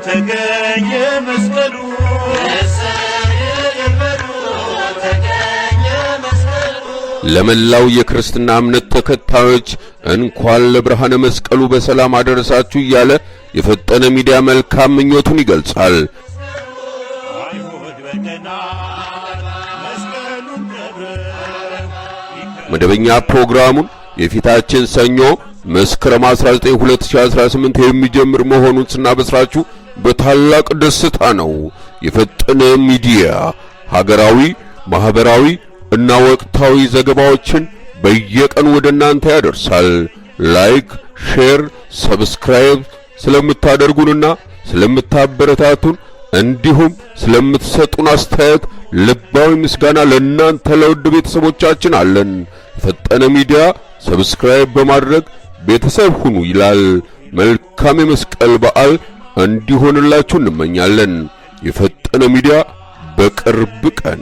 ተገኘ መስቀሉ ለመላው የክርስትና እምነት ተከታዮች እንኳን ለብርሃነ መስቀሉ በሰላም አደረሳችሁ እያለ የፈጠነ ሚዲያ መልካም ምኞቱን ይገልጻል። መደበኛ ፕሮግራሙን የፊታችን ሰኞ መስከረም 19 2018 የሚጀምር መሆኑን ስናበስራችሁ በታላቅ ደስታ ነው። የፈጠነ ሚዲያ ሀገራዊ፣ ማህበራዊ እና ወቅታዊ ዘገባዎችን በየቀኑ ወደ እናንተ ያደርሳል። ላይክ፣ ሼር፣ ሰብስክራይብ ስለምታደርጉንና ስለምታበረታቱን እንዲሁም ስለምትሰጡን አስተያየት ልባዊ ምስጋና ለእናንተ ለውድ ቤተሰቦቻችን አለን። ፈጠነ ሚዲያ ሰብስክራይብ በማድረግ ቤተሰብ ሁኑ ይላል። መልካም የመስቀል በዓል እንዲሆንላችሁ እንመኛለን። የፈጠነ ሚዲያ በቅርብ ቀን